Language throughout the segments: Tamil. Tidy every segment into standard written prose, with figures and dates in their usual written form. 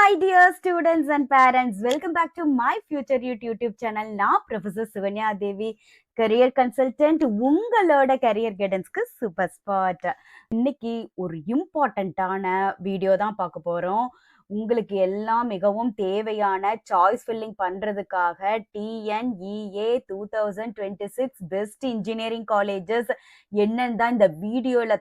my dear students and parents, welcome back to my Future Youth YouTube channel. நான் ப்ரொஃபசர் சிவன்யா தேவி, கரியர் கன்சல்டன்ட். உங்களோட கரியர் கைடன்ஸ்க்கு சூப்பர் ஸ்பாட். இன்னைக்கு ஒரு இம்பார்ட்டண்ட்டான வீடியோ தான் பார்க்க போறோம். உங்களுக்கு எல்லாம் மிகவும் தேவையான சாய்ஸ் ஃபில்லிங் பண்றதுக்காக டிஎன்இஏ 2026 பெஸ்ட் இன்ஜினியரிங் காலேஜஸ் என்னன்னு தான் இந்த வீடியோல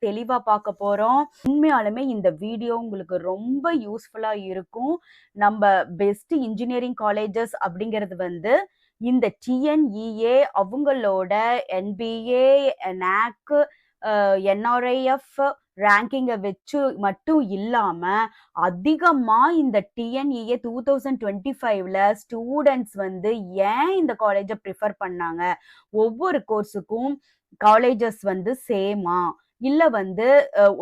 தெளிவா பார்க்க போறோம். உண்மையாலுமே இந்த வீடியோ உங்களுக்கு ரொம்ப யூஸ்ஃபுல்லா இருக்கும். நம்ம பெஸ்ட் இன்ஜினியரிங் காலேஜஸ் அப்படிங்கிறது வந்து இந்த டிஎன்இஏ அவங்களோட என்பிஏ, நாக், என்ஆர்ஐஎஃப் ரேங்கிங்கை வச்சு மட்டும் இல்லாம அதிகமா இந்த டிஎன்இஏ 2025ல ஸ்டூடெண்ட்ஸ் வந்து ஏன் இந்த காலேஜை ப்ரிஃபர் பண்ணாங்க, ஒவ்வொரு கோர்ஸுக்கும் காலேஜஸ் வந்து சேமா இல்ல வந்து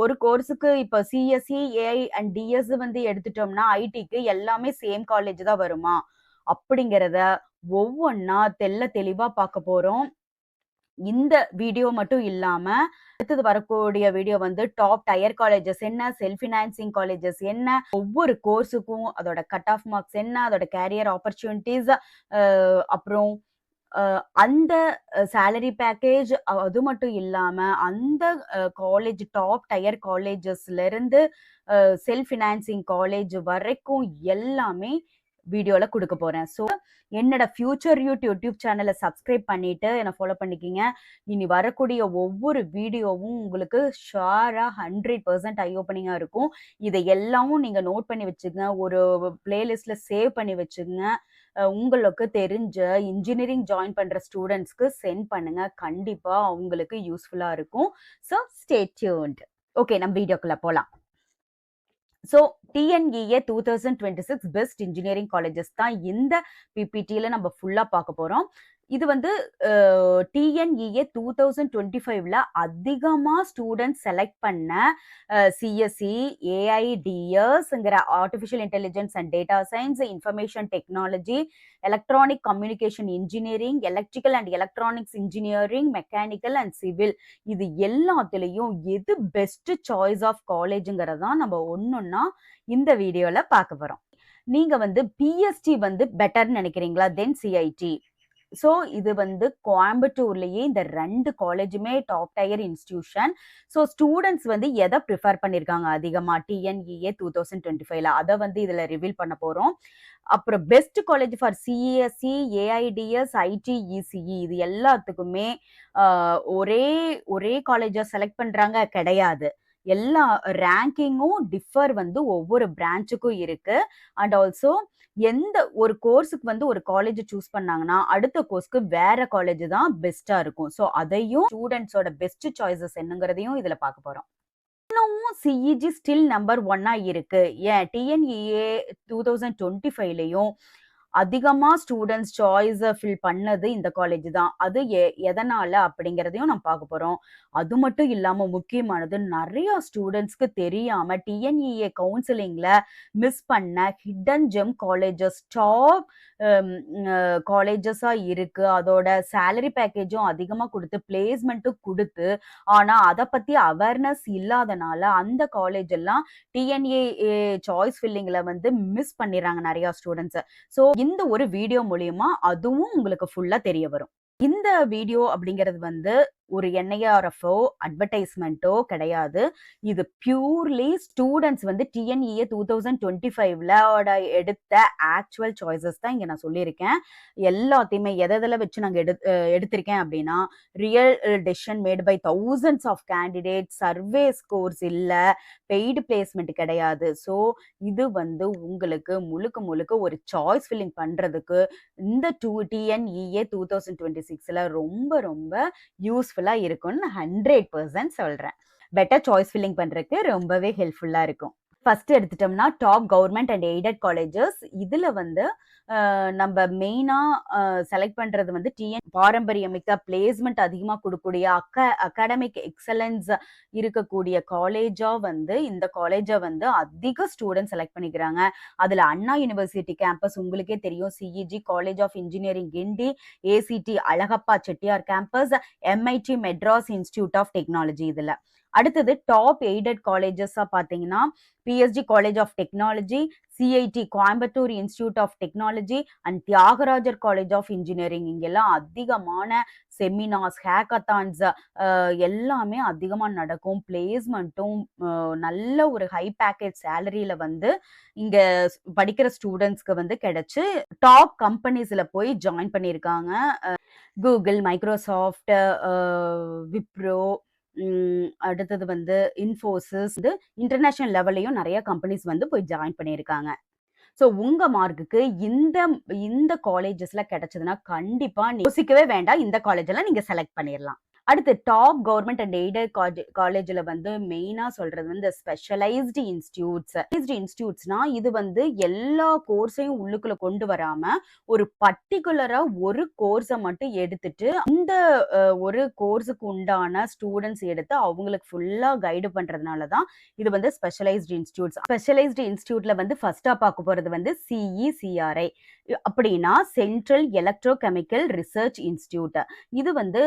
ஒரு கோர்ஸுக்கு இப்போ சிஎஸ்சி, ஏஐ அண்ட் டிஎஸ் வந்து எடுத்துட்டோம்னா ஐடிக்கு எல்லாமே சேம் காலேஜ் தான் வருமா அப்படிங்கிறத ஒவ்வொன்னா தெளிவா பார்க்க போறோம். இந்த வீடியோ மட்டும் இல்லாம அடுத்தது வரக்கூடிய வீடியோ வந்து டாப் டயர் காலேஜஸ் என்ன, செல்ஃப் ஃபினான்சிங் காலேஜஸ் என்ன, ஒவ்வொரு கோர்ஸுக்கும் அதோட கட் ஆஃப் மார்க்ஸ் என்ன, அதோட கேரியர் ஆப்பர்ச்சுனிட்டிஸ், அப்புறம் அந்த சேலரி பேக்கேஜ், அது மட்டும் இல்லாம அந்த காலேஜ் டாப் டயர் காலேஜஸ்ல இருந்து செல்ஃப் ஃபினான்சிங் காலேஜ் வரைக்கும் எல்லாமே வீடியோல கொடுக்க போறேன். ஸோ என்னோட ஃபியூச்சர் யூடியூப் சேனலை சப்ஸ்கிரைப் பண்ணிட்டு என்னை ஃபாலோ பண்ணிக்கிங்க. இனி வரக்கூடிய ஒவ்வொரு வீடியோவும் உங்களுக்கு ஷுவரா 100% ஐ ஓப்பனிங்கா இருக்கும். இதை எல்லாமும் நீங்க நோட் பண்ணி வச்சுங்க, ஒரு பிளேலிஸ்ட்ல சேவ் பண்ணி வச்சுங்க. உங்களுக்கு தெரிஞ்ச இன்ஜினியரிங் ஜாயின் பண்ற ஸ்டூடெண்ட்ஸ்க்கு சென்ட் பண்ணுங்க. கண்டிப்பா அவங்களுக்கு யூஸ்ஃபுல்லா இருக்கும். So stay tuned. ஓகே, நம்ம வீடியோக்குள்ள போலாம். So TNEA 2026 best engineering colleges தான் இந்த பிபிடியில் நம்ம ஃபுல்லாக பார்க்க போகிறோம். இது வந்து டிஎன்இஏ 2025ல அதிகமாக ஸ்டூடெண்ட்ஸ் செலக்ட் பண்ண சிஎஸ்சி, ஏஐடிஎஸ்ங்கிற artificial intelligence and data science, information technology, electronic communication engineering, electrical and electronics engineering, mechanical and civil, இது எல்லாத்துலேயும் எது பெஸ்ட் சாய்ஸ் ஆஃப் காலேஜுங்கிறது தான் நம்ம ஒன்னொன்னா இந்த வீடியோவில் பார்க்க போகிறோம். நீங்கள் வந்து பிஎஸ்டி வந்து பெட்டர்னு நினைக்கிறீங்களா தென் சிஐடி? ஸோ இது வந்து கோயம்புத்தூர்லேயே இந்த 2 காலேஜுமே top tier institution. So students வந்து எதை ப்ரிஃபர் பண்ணியிருக்காங்க அதிகமாக டிஎன்இஏ 2025ல, அதை வந்து இதில் ரிவீல் பண்ண போகிறோம். அப்புறம் best college for CSC, AIDS, IT, ECE, இது எல்லாத்துக்குமே ஒரே காலேஜை செலக்ட் பண்ணுறாங்க கிடையாது. எல்லா ரேங்கிங்கும் டிஃபர் வந்து ஒவ்வொரு பிரான்ச்சுக்கும் இருக்கு. அண்ட் ஆல்சோ எந்த ஒரு கோர்ஸுக்கு வந்து ஒரு காலேஜ் சூஸ் பண்ணாங்கன்னா அடுத்த கோர்ஸ்க்கு வேற காலேஜ் தான் பெஸ்டா இருக்கும். ஸோ அதையும் ஸ்டூடெண்ட்ஸோட பெஸ்ட் சாய்ஸஸ் என்னங்கிறதையும் இதுல பார்க்க போறோம். இன்னமும் சிஇஜி ஸ்டில் நம்பர் 1 இருக்கு. ஏன் டிஎன்இஏ 2025லையும் அதிகமாக ஸ்டூடெண்ட்ஸ் சாய்ஸை ஃபில் பண்ணது இந்த காலேஜ் தான். அது எதனால அப்படிங்கிறதையும் நம்ம பார்க்க போகிறோம். அது மட்டும் இல்லாமல் முக்கியமானது, நிறைய ஸ்டூடெண்ட்ஸ்க்கு தெரியாமல் டிஎன்இஏ கவுன்சிலிங்கில் மிஸ் பண்ண ஹிடன் ஜெம் காலேஜஸ் டாப் காலேஜஸாக இருக்குது. அதோட சேலரி பேக்கேஜும் அதிகமாக கொடுத்து பிளேஸ்மெண்ட்டும் கொடுத்து, ஆனால் அதை பற்றி அவேர்னஸ் இல்லாதனால அந்த காலேஜ் எல்லாம் டிஎன்ஏ சாய்ஸ் ஃபில்லிங்கில் வந்து மிஸ் பண்ணிடுறாங்க நிறையா ஸ்டூடெண்ட்ஸை. ஸோ இந்த ஒரு வீடியோ மூலியமா அதுவும் உங்களுக்கு ஃபுல்லா தெரிய வரும். இந்த வீடியோ அப்படிங்கிறது வந்து ஒரு என்ஐஆர்எஃப்ஓ அட்வர்டைஸ்மெண்ட்டோ கிடையாது. இது பியூர்லி ஸ்டூடெண்ட்ஸ் வந்து டிஎன்இஏ 2025ல எடுத்த ஆக்சுவல் சாய்ஸஸ் தான் இங்கே நான் சொல்லியிருக்கேன். எல்லாத்தையுமே எதில் வச்சு நாங்கள் எடுத்திருக்கேன் அப்படின்னா, real decision made by thousands of candidate, survey scores இல்லை, பெய்டு பிளேஸ்மெண்ட் கிடையாது. ஸோ இது வந்து உங்களுக்கு முழுக்க ஒரு சாய்ஸ் ஃபில்லிங் பண்ணுறதுக்கு இந்த டிஎன்இஏ 2026ல ரொம்ப யூஸ்ஃபுல் இருக்கும்னு 100% சொல்றேன். பெட்டர் சாய்ஸ் ஃபில்லிங் பண்றதுக்கு ரொம்பவே ஹெல்ப்ஃபுல்லா இருக்கும். ஃபர்ஸ்ட் எடுத்துட்டோம்னா top government and aided colleges. இதுல வந்து நம்ம மெயினா செலக்ட் பண்றது வந்து பாரம்பரியமிக்க பிளேஸ்மெண்ட் அதிகமா கொடுக்கக்கூடிய அகாடமிக் எக்ஸலன்ஸ் இருக்கக்கூடிய காலேஜா வந்து இந்த காலேஜை வந்து அதிக ஸ்டூடெண்ட் செலக்ட் பண்ணிக்கிறாங்க. அதுல அண்ணா யூனிவர்சிட்டி கேம்பஸ் உங்களுக்கே தெரியும், CEG college of engineering Guindy, ACT Alagappa Chettiar campus, MIT Madras institute of technology. இதுல அடுத்தது டாப் எய்டட் காலேஜஸா பார்த்தீங்கன்னா, PSG college of technology, CIT Coimbatore institute of technology and Thiagarajar college of engineering. இங்கெல்லாம் அதிகமான செமினார்ஸ், ஹேக்கத்தான்ஸ் எல்லாமே அதிகமா நடக்கும். பிளேஸ்மெண்ட்டும் நல்ல ஒரு ஹை பேக்கேஜ் சேலரியில வந்து இங்க படிக்கிற ஸ்டூடண்ட்ஸ்க்கு வந்து கிடைச்சு, டாப் கம்பெனிஸ்ல போய் ஜாயின் பண்ணியிருக்காங்க. கூகுள், மைக்ரோசாஃப்ட், விப்ரோ, அடுத்தது வந்து இன்ஃபோசிஸ், வந்து இன்டர்நேஷனல் லெவல்லயும் நெறைய கம்பெனிஸ் வந்து போய் ஜாயின் பண்ணியிருக்காங்க. ஸோ உங்க மார்க்குக்கு இந்த இந்த காலேஜஸ்ல கிடைச்சதுன்னா, கண்டிப்பா யோசிக்கவே வேண்டாம். இந்த காலேஜ்ல நீங்க செலக்ட் பண்ணிரலாம். அடுத்து டாப் கவர்ன்மெண்ட் அண்ட் எய்டட் காலேஜ்ல வந்து மெயினா சொல்றது வந்து ஸ்பெஷலைஸ்டு இன்ஸ்டிடியூட்ஸ். இன்ஸ்டிடியூட்ஸ்னா இது வந்து எல்லா கோர்ஸையும் உள்ளுக்குள்ள கொண்டு வராம ஒரு பர்ட்டிகுலரா ஒரு கோர்ஸை மட்டும் எடுத்துட்டு இந்த ஒரு கோர்ஸுக்கு உண்டான ஸ்டூடெண்ட்ஸ் எடுத்து அவங்களுக்கு ஃபுல்லா கைடு பண்றதுனால தான் இது வந்து ஸ்பெஷலைஸ்டு இன்ஸ்டிடியூட்ஸ். ஸ்பெஷலைஸ்டு இன்ஸ்டிடியூட்ல வந்து ஃபர்ஸ்டா பார்க்க போறது வந்து சிஇசிஆர்ஐ அப்படின்னா central electro chemical research institute. இது வந்து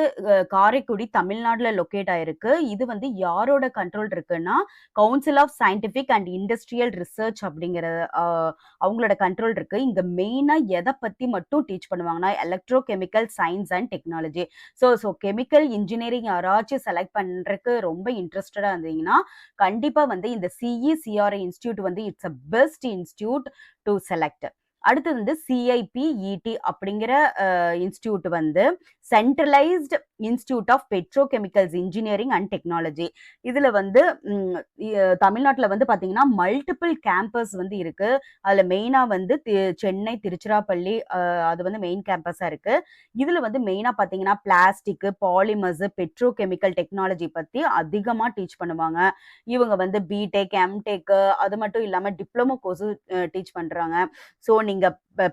காரைக்குடி தமிழ்நாடுல லொக்கேட் ஆயிருக்கு. இது வந்து யாரோட கண்ட்ரோல் இருக்குன்னா council of scientific and industrial research அப்படிங்கிற அவங்களோட கண்ட்ரோல் இருக்கு. இங்க மெயினா எதை பத்தி மட்டும் டீச் பண்ணுவாங்கன்னா electrochemical science and technology. So chemical engineering யாராச்சும் செலக்ட் பண்றதுக்கு ரொம்ப இன்ட்ரெஸ்டடா இருந்தீங்கன்னா கண்டிப்பா வந்து இந்த சிஇசிஆர்ஐ இன்ஸ்டிடியூட் வந்து it's a best institute to select. அடுத்தது வந்து சிஐபிஇடி அப்படிங்கிற இன்ஸ்டிடியூட் வந்து centralised institute of petrochemicals engineering and technology. இதுல வந்து தமிழ்நாட்டில் வந்து பாத்தீங்கன்னா மல்டிபிள் கேம்பஸ் வந்து இருக்கு. அதுல மெயினா வந்து சென்னை, திருச்சிராப்பள்ளி அது வந்து மெயின் கேம்பஸா இருக்கு. இதுல வந்து மெயினா பாத்தீங்கன்னா பிளாஸ்டிக், பாலிமர்ஸ், பெட்ரோகெமிக்கல் டெக்னாலஜி பத்தி அதிகமா டீச் பண்ணுவாங்க. இவங்க வந்து பிடெக், எம்டெக் அது மட்டும் இல்லாம டிப்ளமோ கோர்ஸ் டீச் பண்றாங்க. ஸோ நீங்க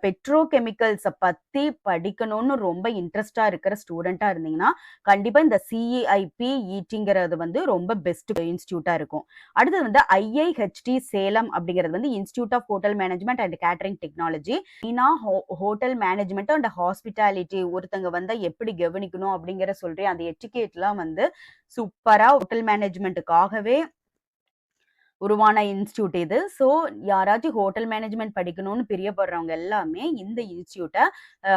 பெட்ரோகெமிக்கல்ஸை பத்தி படிக்கணும்னு ரொம்ப இன்ட்ரெஸ்டா இருக்கிற ஸ்டூடெண்டா இருந்தீங்கன்னா கண்டிப்பா இந்த சிஐபிஇடிங்கிறது வந்து ரொம்ப பெஸ்ட் இன்ஸ்டிடியூட்டா இருக்கும். அடுத்தது வந்து ஐஐஹெச்டி சேலம் அப்படிங்கிறது வந்து institute of hotel management and catering technology. மெயினா ஹோட்டல் மேனேஜ்மெண்ட் அண்ட் ஹாஸ்பிட்டாலிட்டி, ஒருத்தங்க வந்து எப்படி கவனிக்கணும் அப்படிங்கிற சொல்றேன் அந்த எட்டிகேட்லாம் வந்து சூப்பரா ஹோட்டல் மேனேஜ்மெண்ட்டுக்காகவே உருவான இன்ஸ்டிடியூட் இது. ஸோ யாராச்சும் ஹோட்டல் மேனேஜ்மெண்ட் படிக்கணும்னு பிரியப்படுறவங்க எல்லாமே இந்த இன்ஸ்டிடியூட்டை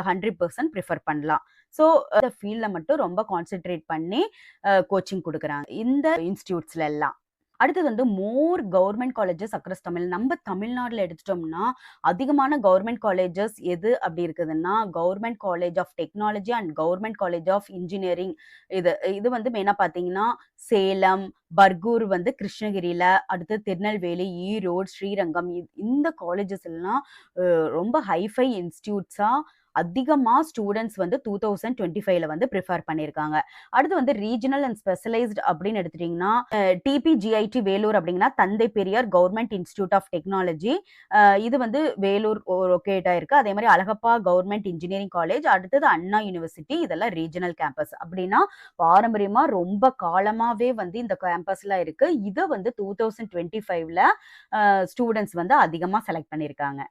100% ப்ரிஃபர் பண்ணலாம். ஸோ இந்த ஃபீல்டில் மட்டும் ரொம்ப கான்சென்ட்ரேட் பண்ணி கோச்சிங் கொடுக்குறாங்க இந்த இன்ஸ்டிடியூட்ஸ்ல எல்லாம். அடுத்தது வந்து more government colleges across Tamil. நம்ம தமிழ்நாட்டில் எடுத்துட்டோம்னா அதிகமான கவர்மெண்ட் காலேஜஸ் எது அப்படி இருக்குதுன்னா government college of technology and government college of engineering. இது வந்து மெயினாக பார்த்தீங்கன்னா சேலம், பர்கூர் வந்து கிருஷ்ணகிரியில, அடுத்து திருநெல்வேலி, ஈரோடு, ஸ்ரீரங்கம் இந்த காலேஜஸ் எல்லாம் ரொம்ப ஹைஃபை இன்ஸ்டிடியூட்ஸா அதிகமா ஸ்டூடெண்ட்ஸ் வந்து 2025ல வந்து ப்ரிஃபர் பண்ணியிருக்காங்க. அடுத்து வந்து ரீஜனல் அண்ட் ஸ்பெஷலைஸ்ட் அப்படின்னு எடுத்துட்டீங்கன்னா டிபிஜிஐடி வேலூர் அப்படிங்கன்னா Thanthai Periyar government institute of technology. இது வந்து வேலூர் லொக்கேட் ஆயிருக்கு. அதே மாதிரி அழகப்பா கவர்மெண்ட் இன்ஜினியரிங் காலேஜ், அடுத்தது அண்ணா யூனிவர்சிட்டி. இதெல்லாம் ரீஜனல் கேம்பஸ். அப்படின்னா பாரம்பரியமா ரொம்ப காலமாவே வந்து இந்த கேம்பஸ்ல இருக்கு. இதை வந்து 2025ல ஸ்டூடெண்ட்ஸ் வந்து அதிகமா செலக்ட் பண்ணியிருக்காங்க.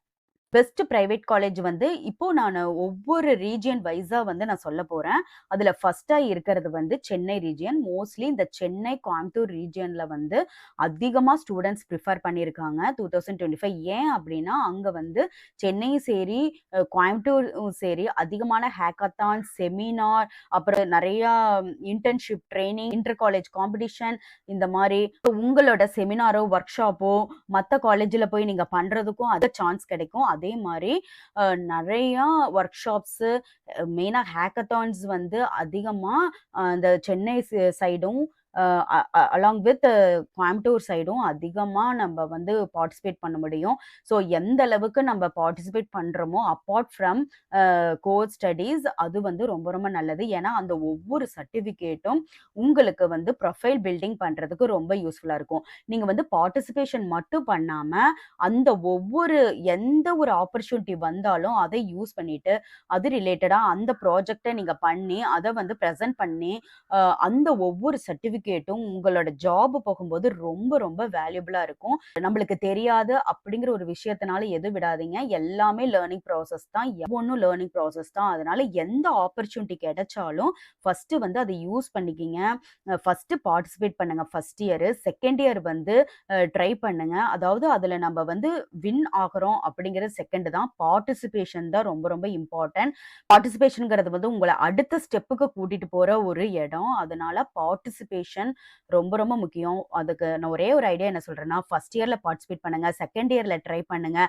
பெஸ்ட் பிரைவேட் காலேஜ் வந்து இப்போ நான் ஒவ்வொரு ரீஜியன் வைஸா வந்து நான் சொல்ல போறேன். அதுல ஃபர்ஸ்டா இருக்கிறது வந்து சென்னை ரீஜியன். மோஸ்ட்லி இந்த சென்னை, கோயம்புத்தூர் ரீஜியன்ல வந்து அதிகமா ஸ்டூடெண்ட்ஸ் ப்ரிஃபர் பண்ணியிருக்காங்க 2025. ஏன் அப்படின்னா அங்க வந்து சென்னையும் சரி கோயம்புத்தூரும் சரி அதிகமான ஹேக்கத்தான், செமினார், அப்புறம் நிறைய internship training, inter college competition, இந்த மாதிரி உங்களோட செமினாரோ ஒர்க் ஷாப்போ மற்ற காலேஜில் போய் நீங்க பண்றதுக்கும் அது சான்ஸ் கிடைக்கும். அதே மாதிரி நிறைய ஒர்க் ஷாப்ஸ், மெயினா ஹேக்கத்தான்ஸ் வந்து அதிகமா அந்த சென்னை சைடும் அலாங் வித் கோயம்புத்தூர் சைடும் அதிகமா நம்ம வந்து பார்ட்டிசிபேட் பண்ண முடியும். ஸோ எந்த அளவுக்கு நம்ம பார்ட்டிசிபேட் பண்றோமோ அப்பார்ட் ஃப்ரம் கோர் ஸ்டடீஸ் அது வந்து ரொம்ப ரொம்ப நல்லது. ஏன்னா அந்த ஒவ்வொரு சர்டிஃபிகேட்டும் உங்களுக்கு வந்து ப்ரொஃபைல் பில்டிங் பண்றதுக்கு ரொம்ப யூஸ்ஃபுல்லா இருக்கும். நீங்க வந்து பார்ட்டிசிபேஷன் மட்டும் பண்ணாம அந்த ஒவ்வொரு எந்த ஒரு ஆப்பர்ச்சுனிட்டி வந்தாலும் அதை யூஸ் பண்ணிட்டு அது ரிலேட்டடா அந்த ப்ராஜெக்டை நீங்க பண்ணி அதை வந்து ப்ரெசென்ட் பண்ணி அந்த ஒவ்வொரு சர்டிஃபிகேட் சர்டிஃபிகேட்டும் உங்களோட ஜாப் போகும்போது ரொம்ப ரொம்ப வேல்யூபிளா இருக்கும். நம்மளுக்கு தெரியாது அப்படிங்கிற ஒரு விஷயத்தினால எதுவும் விடாதீங்க. எல்லாமே லேர்னிங் ப்ராசஸ் தான். ஒவ்வொன்னும் லேர்னிங் ப்ராசஸ் தான். அதனால எந்த ஆப்பர்ச்சுனிட்டி கிடைச்சாலும் ஃபர்ஸ்ட்டு வந்து அத யூஸ் பண்ணிக்கிங்க. ஃபர்ஸ்ட்டு பார்ட்டிசிபேட் பண்ணுங்க ஃபர்ஸ்ட் இயரு. செகண்ட் இயர் வந்து ட்ரை பண்ணுங்க. அதாவது அதுல நம்ம வந்து வின் ஆகுறோம் அப்படிங்கிறது செகண்ட் தான். பார்ட்டிசிபேஷன் தான் ரொம்ப ரொம்ப இம்பார்ட்டன்ட். பார்ட்டிசிபேஷன்ங்கிறது வந்து உங்கள அடுத்த ஸ்டெப்புக்கு கூட்டிட்டு போற ஒரு இடம். அதனால பார்ட்டிசிபேஷன் ரொம்ப ரொம்ப முக்கியம். அதுக்கு நான் ஒரே ஒரு ஐடியா என்ன சொல்றேன்னா, ஃபர்ஸ்ட் இயர்ல பார்ட்டிசிபேட் பண்ணுங்க. செகண்ட் இயர்ல ட்ரை பண்ணுங்க.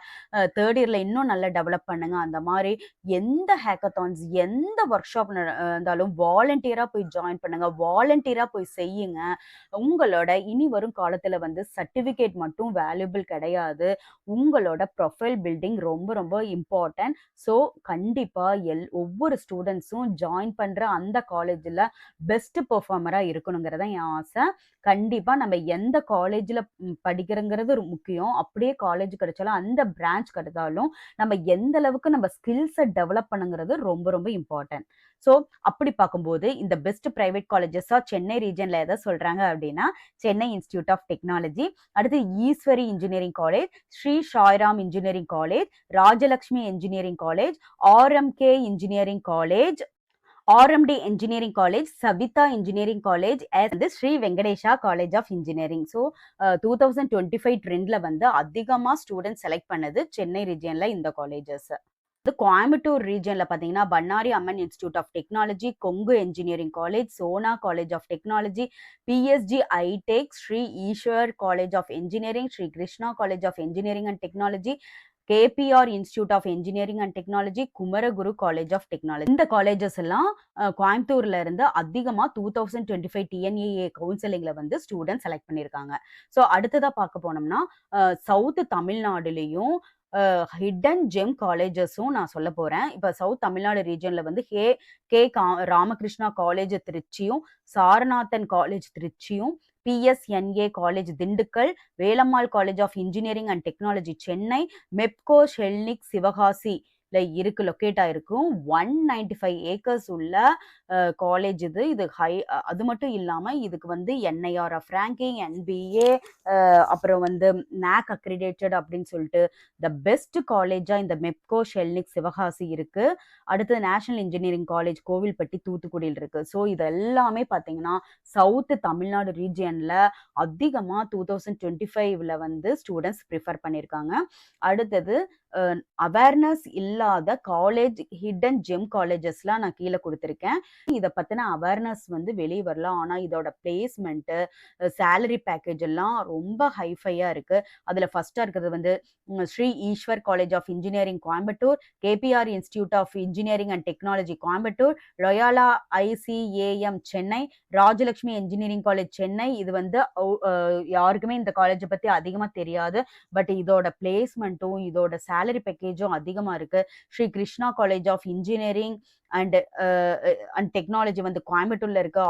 தேர்ட் இயர்ல இன்னும் நல்லா டெவலப் பண்ணுங்க. அந்த மாரி எந்த ஹேக்கத்தான்ஸ், எந்த ஒர்க் ஷாப் இருந்தாலும் வாலண்டியரா போய் ஜாயின் பண்ணுங்க. வாலண்டியரா போய் செய்யுங்க. உங்களோட இனி வரும் காலத்துல வந்து சர்டிஃபிகேட் மட்டும் வேல்யூபிள் கிடையாது. உங்களோட ப்ரொஃபைல் பில்டிங் ரொம்ப ரொம்ப இம்பார்ட்டன்ட். ஸோ கண்டிப்பா ஒவ்வொரு ஸ்டூடண்ட்ஸும் ஜாயின் பண்ற அந்த காலேஜ்ல பெஸ்ட் பெர்ஃபார்மரா இருக்கணுங்கிறது தான் என் ஆசை. கண்டிப்பா நம்ம எந்த காலேஜ்ல படிக்கிறோங்கிறது ஒரு முக்கியம். அப்படியே காலேஜ் கிடைச்சாலும் அந்த பிரான்ச் கிடைச்சாலும் நம்ம எந்த அளவுக்கு நம்ம ஸ்கில்ஸ டெவலப் பண்ணுங்கிறது ரொம்ப ரொம்ப இம்பார்ட்டன்ட். ஸோ அப்படி பார்க்கும்போது இந்த பெஸ்ட் பிரைவேட் காலேஜஸா சென்னை ரீஜன்ல எதை சொல்றாங்க அப்படின்னா, சென்னை இன்ஸ்டிடியூட் ஆஃப் டெக்னாலஜி, அடுத்து Easwari engineering college, Sri Sairam engineering college, Rajalakshmi engineering college, RMK engineering college, RMD engineering college, Saveetha engineering college, வந்து Sri Venkatesha college of engineering. So 2025 ட்ரெண்ட்ல வந்து அதிகமா ஸ்டூடெண்ட்ஸ் செலக்ட் பண்ணது சென்னை ரீஜியன்ல இந்த காலேஜஸ். கோயம்புத்தூர் ரீஜன்ல பார்த்தீங்கன்னா, Bannari Amman institute of technology, Kongu engineering college, Sona college of technology, PSG iTech, Sri Eswar college of engineering, Sri Krishna college of engineering and technology, KPR institute of engineering and technology, Kumaraguru college of technology. இந்த காலேஜஸ் எல்லாம் கோயம்புத்தூர்ல இருந்து அதிகமா 2025 டிஎன்ஏஏ கவுன்சிலிங்ல வந்து ஸ்டூடெண்ட் செலக்ட் பண்ணியிருக்காங்க. ஸோ அடுத்ததா பார்க்க போனோம்னா, சவுத் தமிழ்நாடுலயும் ஹிடன் ஜெம் காலேஜஸும் நான் சொல்ல போறேன். இப்ப சவுத் தமிழ்நாடு ரீஜன்ல வந்து ராமகிருஷ்ணா காலேஜ் திருச்சியும், சாரநாதன் காலேஜ் திருச்சியும், PSNA college Dindigul, Velammal college of engineering and technology Chennai, Mepco Schlenk Sivakasi located ஆயிருக்கும். 195 ஏக்கர்ஸ் உள்ள காலேஜ் இது. இது அது மட்டும் இல்லாம இதுக்கு வந்து என்ஐஆர்எஃப் ரேங்கிங், என்பிஏ, அப்புறம் வந்து NAC அக்ரிடேட்டட் அப்படின்னு சொல்லிட்டு த பெஸ்ட் காலேஜா இந்த மெப்கோ ஷெல்னிக் சிவகாசி இருக்கு. அடுத்தது நேஷனல் இன்ஜினியரிங் காலேஜ் கோவில்பட்டி தூத்துக்குடியில் இருக்கு. ஸோ இது எல்லாமே பார்த்தீங்கன்னா சவுத் தமிழ்நாடு ரீஜியன்ல அதிகமா 2025ல வந்து ஸ்டூடெண்ட்ஸ் ப்ரிஃபர் பண்ணியிருக்காங்க. அடுத்தது அவேர்னஸ் இல்லாத காலேஜ் ஹிடன் ஜெம் காலேஜஸ்லாம் நான் கீழே கொடுத்துருக்கேன். இதை பத்தின அவேர்னஸ் வந்து வெளியே வரலாம். ஆனா இதோட பிளேஸ்மெண்ட், சேலரி பேக்கேஜ் எல்லாம் ரொம்ப ஹைஃபையா இருக்கு. அதுல ஃபர்ஸ்டா இருக்கிறது வந்து Sri Eswar college of engineering Coimbatore, KPR institute of engineering and technology Coimbatore, Loyola ICAM Chennai, Rajalakshmi engineering college Chennai. இது வந்து யாருக்குமே இந்த காலேஜை பத்தி அதிகமா தெரியாது. பட் இதோட பிளேஸ்மெண்ட்டும் இதோட சேலரி பேக்கேஜும் அதிகமா இருக்கு. Sri Krishna college of engineering and technology வந்து கோயம்புத்தூர்ல இருக்கு.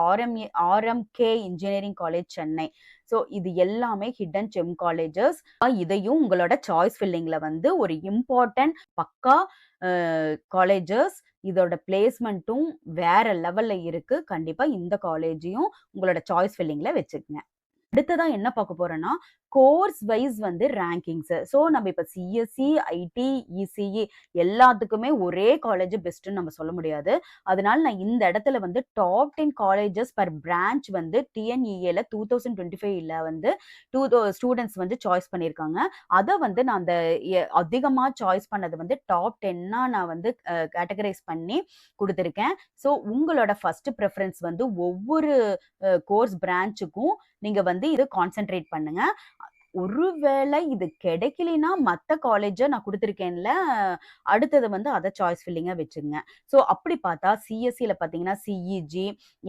RMK engineering college Chennai. So இது எல்லாமே ஹிடன் ஜெம் காலேஜஸ். இதையும் உங்களோட சாய்ஸ் ஃபில்லிங்ல வந்து ஒரு இம்பார்ட்டன்ட் பக்கா காலேஜஸ். இதோட பிளேஸ்மெண்ட்டும் வேற லெவல்ல இருக்கு. கண்டிப்பா இந்த காலேஜையும் உங்களோட சாய்ஸ் ஃபில்லிங்ல வச்சுக்கங்க. அடுத்ததா என்ன பார்க்க போறோம்னா, கோர்ஸ் வைஸ் வந்து ரேங்கிங்ஸ். ஸோ நம்ம இப்ப சிஎஸ்சி, ஐடி, இசிஇ எல்லாத்துக்குமே ஒரே காலேஜ் பெஸ்ட்ன்னு நம்ம சொல்ல முடியாது. அதனால நான் இந்த இடத்துல வந்து டாப் 10 காலேஜஸ் பர் பிரான்ச் வந்து டிஎன்இஏல 2025ல வந்து ஸ்டூடெண்ட்ஸ் வந்து சாய்ஸ் பண்ணியிருக்காங்க. அதை வந்து நான் அந்த அதிகமா சாய்ஸ் பண்ணது வந்து டாப் 10ஆ நான் வந்து கேட்டகரைஸ் பண்ணி கொடுத்துருக்கேன். ஸோ உங்களோட ஃபர்ஸ்ட் ப்ரிஃபரன்ஸ் வந்து ஒவ்வொரு கோர்ஸ் பிரான்ச்சுக்கும் நீங்க வந்து இது கான்சென்ட்ரேட் பண்ணுங்க. ஒருவேளை இது கிடைக்கலைன்னா மத்த காலேஜ நான் கொடுத்துருக்கேன்ல, அடுத்தது வந்து அத சாய்ஸ் ஃபில்லிங்கா வச்சுக்கங்க. ஸோ அப்படி பார்த்தா சிஎஸ்சில பார்த்தீங்கன்னா CEG,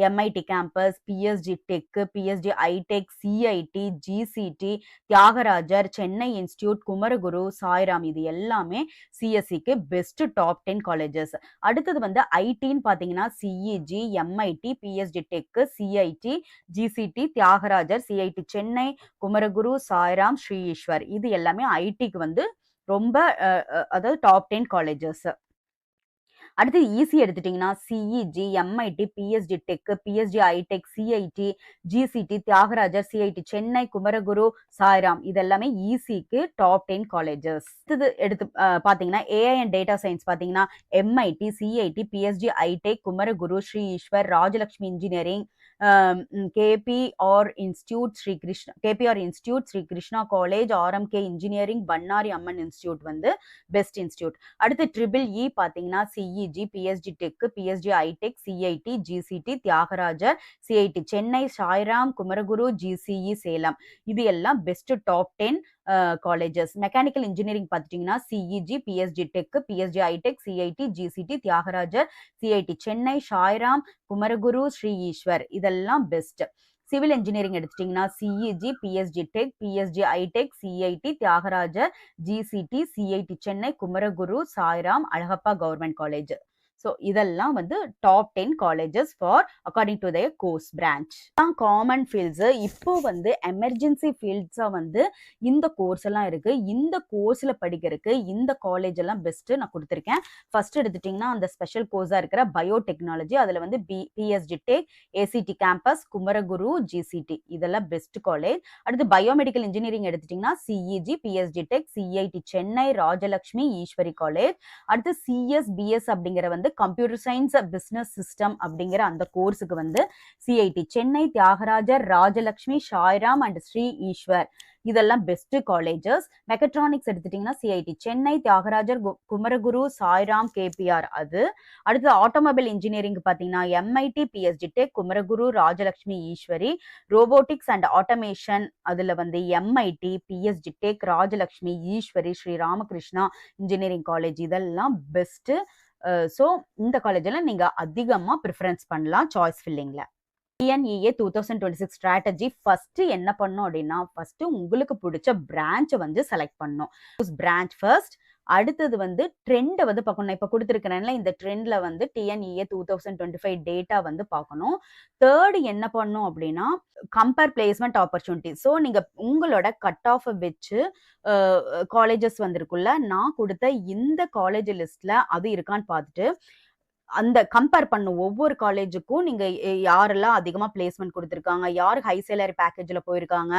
MIT campus, PSG tech, PSG iTech, CIT, GCT, Thiagarajar, Chennai institute, Kumaraguru, Sairam இது எல்லாமே சிஎஸ்சிக்கு பெஸ்ட் டாப் 10 காலேஜஸ். அடுத்தது வந்து ஐடின்னு பார்த்தீங்கன்னா CEG, MIT, PSG tech, CIT, GCT, Thiagarajar, CIT Chennai, Kumaraguru, Sairam, Sri Eswar இது எல்லாமே ஐடிக்கு வந்து ரொம்ப அதாவது டாப் 10 காலேஜஸ். அடுத்து ஈசி எடுத்துட்டீங்கன்னா CEG, MIT, PSG tech, PSG iTech, CIT, GCT, Thiagarajar, CIT Chennai, Kumaraguru, Sairam இதெல்லாமே ஈசிக்கு டாப் 10 காலேஜஸ். இது எடுத்து பாத்தீங்கன்னா ஏஐ அண்ட் டேட்டா சயின்ஸ் பாத்தீங்கன்னா MIT, CIT, PSG iTech, Kumaraguru, Sri Eswar, Rajalakshmi engineering, KPR institute Sri Krishna college, RMK engineering, Bannari Amman institute வந்து பெஸ்ட் இன்ஸ்டியூட். அடுத்து ட்ரிபிள் இ பாத்தீங்கன்னா CEG, PSG tech, PSG iTech, CIT, GCT, Thiagarajar, CIT Chennai, Sairam, Kumaraguru, GCE Salem இது எல்லாம் best top 10 colleges. Mechanical engineering பார்த்துட்டீங்கன்னா CEG, PSG tech, PSG iTech, CIT, GCT, Thiagarajar, CIT Chennai, Sairam, Kumaraguru, Sri Eswar இதெல்லாம் பெஸ்ட். சிவில் இன்ஜினியரிங் எடுத்துட்டீங்கன்னா CEG, PSG tech, PSG iTech, CIT, Thiagarajar, GCT, CIT Chennai, Kumaraguru, Sairam, Alagappa government college. So இதெல்லாம் வந்து top 10 colleges for according to their course branch. Common fields இப்போ வந்து எமர்ஜென்சி ஃபீல்ட்ஸா வந்து இந்த கோர்ஸ் எல்லாம் இருக்கு. இந்த கோர்ஸ்ல படிக்கிறதுக்கு இந்த காலேஜ் எல்லாம் பெஸ்ட் நான் கொடுத்துருக்கேன். ஃபர்ஸ்ட் எடுத்துட்டீங்கன்னா அந்த ஸ்பெஷல் கோர்ஸா இருக்கிற பயோடெக்னாலஜி, அதுல வந்து PSG tech, ACT campus, Kumaraguru, GCT இதெல்லாம் பெஸ்ட் காலேஜ். அடுத்து பயோமெடிக்கல் இன்ஜினியரிங் எடுத்துட்டீங்கன்னா CEG, PSG tech, CIT Chennai, Rajalakshmi Easwari college. அடுத்து சிஎஸ்பிஎஸ் அப்படிங்கிற வந்து கம்ப்யூட்டர் சயின்ஸ் பிசினஸ் சிஸ்டம் அப்படிங்கிற அந்த கோர்ஸுக்கு வந்து சிஐடி சென்னை, தியாகராஜர், ராஜலட்சுமி, சாய்ராம் அண்ட் ஸ்ரீ ஈஸ்வர் இதெல்லாம் பெஸ்ட் காலேஜஸ். மெக்கட்ரானிக்ஸ் எடுத்துட்டீங்கன்னா சிஐடி சென்னை, தியாகராஜர், குமரகுரு, சாய்ராம், கேபிஆர் அது. அடுத்து ஆட்டோமொபைல் இன்ஜினியரிங் பார்த்தீங்கன்னா MIT, PSG tech, Kumaraguru, Rajalakshmi Easwari. Robotics and automation அதுல வந்து MIT, PSG tech, Rajalakshmi Easwari, Sri Ramakrishna engineering college இதெல்லாம் பெஸ்ட். ஸோ இந்த காலேஜில் நீங்கள் அதிகமாக ப்ரிஃபரன்ஸ் பண்ணலாம் சாய்ஸ் ஃபில்லிங்கில். டிஎன்இஏ 2026 ஸ்ட்ராட்டஜி ஃபர்ஸ்ட் என்ன பண்ணும் அப்படின்னா ஃபர்ஸ்ட் உங்களுக்கு பிடிச்ச பிரான்ச்சை வந்து செலக்ட் பண்ணும். Branch first. அடுத்தது வந்து ட்ரெண்டை வந்து பார்க்கணும். இப்போ கொடுத்துருக்கிறேன்ல இந்த ட்ரெண்ட்ல வந்து டிஎன்இஏ 2025 டேட்டா வந்து பார்க்கணும். தேர்டு என்ன பண்ணும் அப்படின்னா கம்பேர் பிளேஸ்மெண்ட் ஆப்பர்ச்சுனிட்டி. ஸோ நீங்க உங்களோட கட் ஆஃப் வச்சு காலேஜஸ் வந்திருக்குல்ல, நான் கொடுத்த இந்த காலேஜ் லிஸ்ட்ல அது இருக்கான்னு பார்த்துட்டு அந்த கம்பேர் பண்ணும். ஒவ்வொரு காலேஜுக்கும் நீங்க யாரெல்லாம் அதிகமா பிளேஸ்மெண்ட் கொடுத்துருக்காங்க, யார் ஹை சேலரி பேக்கேஜ்ல போயிருக்காங்க,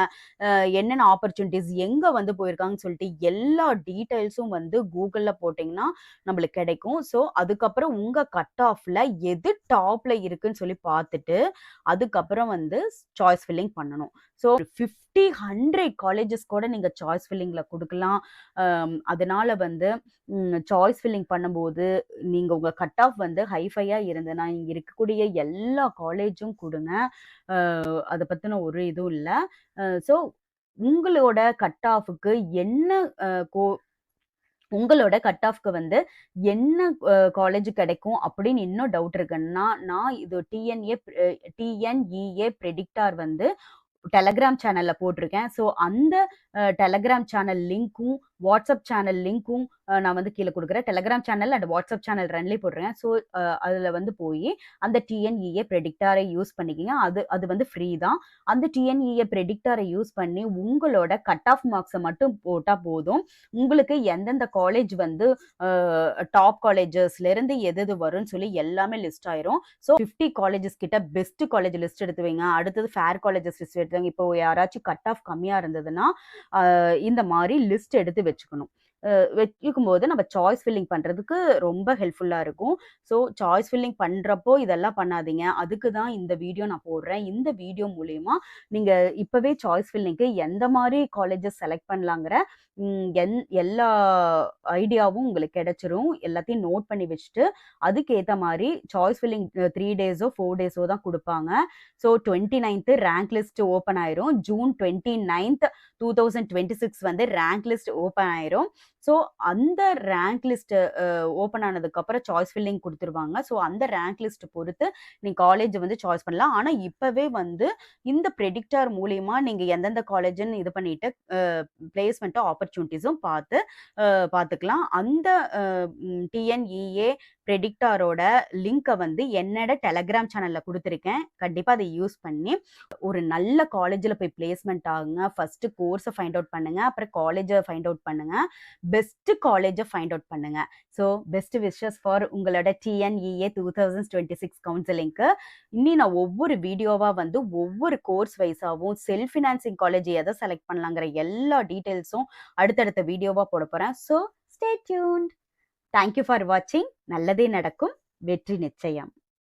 என்னென்ன ஆப்பர்ச்சுனிட்டிஸ் எங்க வந்து போயிருக்காங்கன்னு சொல்லிட்டு எல்லா டீட்டெயில்ஸும் வந்து கூகுள்ல போட்டிங்கன்னா நம்மளுக்கு கிடைக்கும். ஸோ அதுக்கப்புறம் உங்க கட் ஆஃப்ல எது டாப்ல இருக்குன்னு சொல்லி பார்த்துட்டு அதுக்கப்புறம் வந்து சாய்ஸ் ஃபில்லிங் பண்ணணும். ஸோ 50-100 காலேஜஸ் கூட நீங்க சாய்ஸ் ஃபில்லிங்ல கொடுக்கலாம். அதனால வந்து சாய்ஸ் ஃபில்லிங் பண்ணும்போது நீங்க உங்க கட் ஆஃப் வந்து ஹைஃபையா இருந்ததுன்னா இங்க இருக்கக்கூடிய எல்லா காலேஜும் கொடுங்க. அதை பத்தின ஒரு இதுவும் இல்லை. ஸோ உங்களோட கட் ஆஃபுக்கு என்ன உங்களோட கட் ஆஃப்க்கு வந்து என்ன காலேஜ் கிடைக்கும் அப்படின்னு இன்னும் டவுட் இருக்குன்னா நான் இது டிஎன்இஏ ப்ரெடிக்டார் வந்து டெலகிராம் சேனல்ல போட்டிருக்கேன். ஸோ அந்த டெலகிராம் சேனல் லிங்க்கும் வாட்ஸ்அப் சேனல் லிங்க்கும் நான் வந்து கீழே கொடுக்குறேன். Telegram channel and WhatsApp channel ரெண்டுலேயும் போடுறேன். ஸோ அதில் வந்து போய் அந்த டிஎன்இஏ ப்ரெடிக்டாரை யூஸ் பண்ணிக்கிங்க. அது வந்து ஃப்ரீ தான். அந்த டிஎன்இஏ ப்ரெடிக்டாரை யூஸ் பண்ணி உங்களோட கட் ஆஃப் மார்க்ஸை மட்டும் போட்டால் போதும். உங்களுக்கு எந்தெந்த காலேஜ் வந்து டாப் காலேஜஸ்லேருந்து எது வரும்னு சொல்லி எல்லாமே லிஸ்ட் ஆயிரும். ஸோ 50 காலேஜஸ் கிட்ட பெஸ்ட் காலேஜ் லிஸ்ட் எடுத்து வைங்க. அடுத்தது ஃபேர் காலேஜஸ் லிஸ்ட் எடுத்துவாங்க. இப்போ யாராச்சும் கட் ஆஃப் கம்மியாக இருந்ததுன்னா இந்த மாதிரி லிஸ்ட் எடுத்து வச்சுக்கணும். வச்சுக்கும் போது நம்ம சாய்ஸ் ஃபில்லிங் பண்றதுக்கு ரொம்ப ஹெல்ப்ஃபுல்லா இருக்கும். ஸோ சாய்ஸ் ஃபில்லிங் பண்றப்போ இதெல்லாம் பண்ணாதீங்க. அதுக்கு தான் இந்த வீடியோ நான் போடுறேன். இந்த வீடியோ மூலியமா நீங்க இப்பவே சாய்ஸ் ஃபில்லிங்க்கு எந்த மாதிரி காலேஜஸ் செலக்ட் பண்ணலாங்கிற எல்லா ஐடியாவும் உங்களுக்கு கிடைச்சிரும். எல்லாத்தையும் நோட் பண்ணி வச்சுட்டு அதுக்கேற்ற மாதிரி சாய்ஸ் ஃபில்லிங் 3 டேஸோ 4 டேஸோ தான் கொடுப்பாங்க. So 29th rank list open ஆயிரும். ஜூன் 29th 2026 வந்து ரேங்க் லிஸ்ட் ஓப்பன் ஆயிரும். ஸோ அந்த ரேங்க் லிஸ்ட் ஓப்பன் ஆனதுக்கு அப்புறம் சாய்ஸ் ஃபில்லிங் கொடுத்துருவாங்க. ஸோ அந்த ரேங்க் லிஸ்ட் பொறுத்து நீங்க காலேஜ் வந்து சாய்ஸ் பண்ணலாம். ஆனா இப்பவே வந்து இந்த ப்ரெடிக்டார் மூலியமா நீங்க எந்தெந்த காலேஜ்னு இது பண்ணிட்டு பிளேஸ்மெண்ட்டும் ஆப்பர்ச்சுனிட்டிஸும் பார்த்துக்கலாம். அந்த டிஎன்இஏ ப்ரெடிக்டாரோட லிங்கை வந்து என்னோட டெலகிராம் சேனல்ல கொடுத்துருக்கேன். கண்டிப்பா அதை யூஸ் பண்ணி ஒரு நல்ல காலேஜில் போய் பிளேஸ்மெண்ட் ஆகுங்க. ஃபர்ஸ்ட் கோர்ஸை ஃபைண்ட் அவுட் பண்ணுங்க, அப்புறம் காலேஜை ஃபைண்ட் அவுட் பண்ணுங்க. பெஸ்ட் காலேஜை ஃபைண்ட் அவுட் பண்ணுங்க. ஸோ பெஸ்ட் விஷஸ் ஃபார் உங்களோட TNEA 2026 கவுன்சிலிங்க்கு. இனி நான் ஒவ்வொரு வீடியோவா வந்து ஒவ்வொரு கோர்ஸ் வைஸாவும் செல்ஃப் ஃபினான்சிங் காலேஜ் எதை செலக்ட் பண்ணலாங்கிற எல்லா டீட்டெயில்ஸும் அடுத்தடுத்த வீடியோவா போட போறேன். So stay tuned. Thank you for வாட்சிங். நல்லதே நடக்கும். வெற்றி நிச்சயம்.